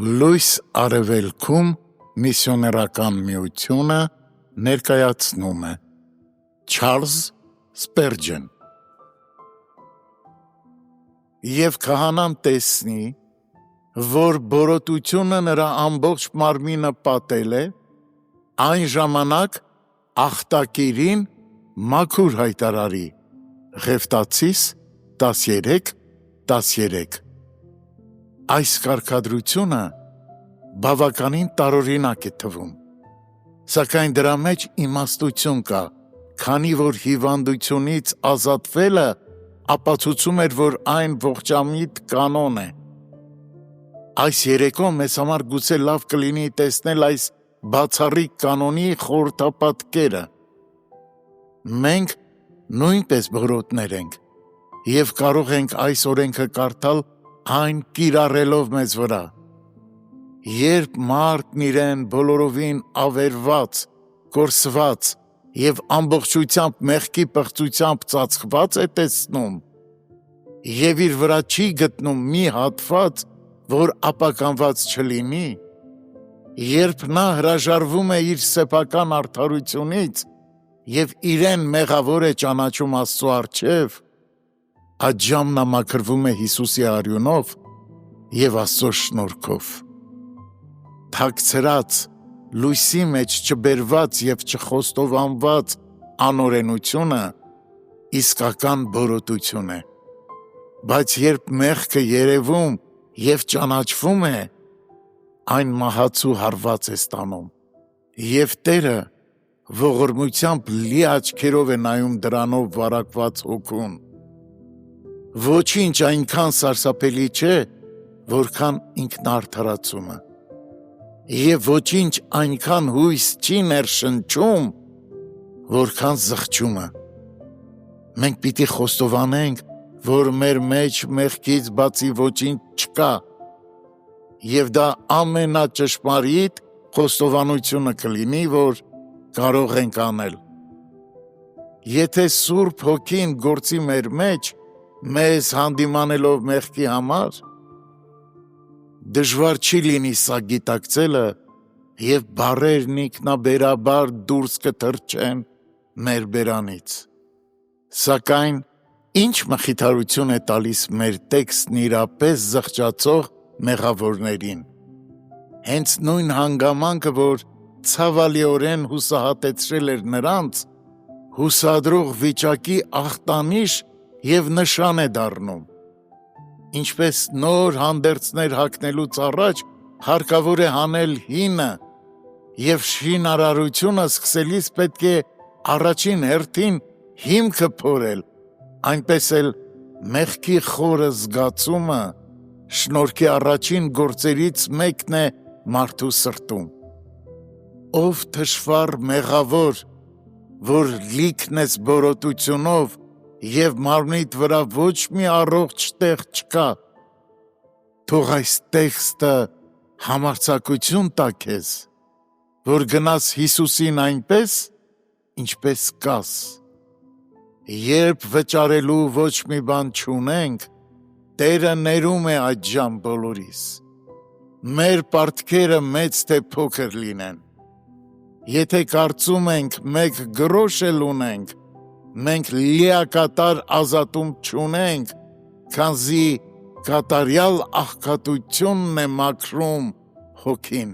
Լույս արևելքում միսիոներական միությունը ներկայացնում է Չարլզ Սպերջեն Եվ քահանան տեսնի, որ բորոտությունը նրա ամբողջ մարմինը պատել է, այն ժամանակ աղտակիրին մաքուր հայտարարի, Ղևտացիս 13:13 Այս կարգադրությունը բավականին տարօրինակ է թվում, սակայն դրա մեջ իմաստություն կա, քանի որ հիվանդությունից ազատվելը ապացուցում էր, որ այն ողջամիտ կանոն է։ Այս երեկո մեզ համար գուցե լավ կլինի տեսնել այս բացառիկ կանոնի խորհրդապատկերը։ Մենք նույնպես բորոտներ ենք և կարող ենք այս օրենքը կարդալ այն կիրառելով մեզ վրա։ Երբ մարդն իրեն բոլորովին ավերված, կորսված և ամբողջությամբ մեղքի պղծությամբ ծածկված է տեսնում և իր վրա չի գտնում մի հատված, որ ապականված չլինի, երբ նա հրաժարվում է իր սեփական արդարությունից և իրեն մեղավոր է ճանաչում Աստծո առջև, այդժամ նա մաքրվում է Հիսուսի արյունով և Աստծո շնորհքով։ Թաքցրած, լույսի մեջ չբերված և չխոստովանված անօրենությունը իսկական բորոտություն է, բայց երբ մեղքը երևում և ճանաչվում է, այն մահացու հարված է ստանում, և Տերը ողորմությամբ լի աչքերով է նայում դրանով վարակված հոգուն։ Ոչինչ այնքան սարսափելի չէ, որքան ինքնաարդարացումը, և ոչինչ այնքան հույս չի ներշնչում, որքան զղջումը։ Մենք պիտի խոստովանենք, որ մեր մեջ մեղքից բացի ոչինչ չկա, և դա ամենաճշմարիտ խոստովանությունը կլինի, որ կարող ենք անել։ Եթե Սուրբ Հոգին գործի մեր մեջ, մեզ հանդիմանելով մեղքի համար, դժվար չի լինի սա գիտակցելը և բառերն ինքնաբերաբար դուրս կթռչեն մեր բերանից։ Սակայն ինչ մխիթարություն է տալիս մեր տեքստն իրապես զղջացող մեղավորներին։ Հենց նույն հանգամանքը, որ ցավալիորեն հուսահատեցրել էր նրանց, հուսադրող վիճակի ախտանիշ և նշան է դառնում։ Ինչպես նոր հանդերձներ հագնելուց առաջ հարկավոր է հանել հինը, և շինարարությունը սկսելիս պետք է առաջին հերթին հիմքը փորել, այնպես էլ մեղքի խորը զգացումը շնորհքի առաջին գործերից մեկն է մարդու սրտում։ Ով թշվառ մեղավոր, որ լիքն ես բորոտությունով և մարմնիդ վրա ոչ մի առողջ տեղ չկա, թող այս տեքստը համարձակություն տա քեզ, որ գնաս Հիսուսին այնպես, ինչպես կաս։ Երբ վճարելու ոչ մի բան չունենք, Տերը ներում է այդժամ բոլորիս։ Մեր պարտքերը մեծ թե փոքր լինեն։ Եթե կարծում ենք մեկ գրոշ էլ ունենք, մենք լիակատար ազատում չունենք, քանզի կատարյալ աղքատությունն է մաքրում հոգին։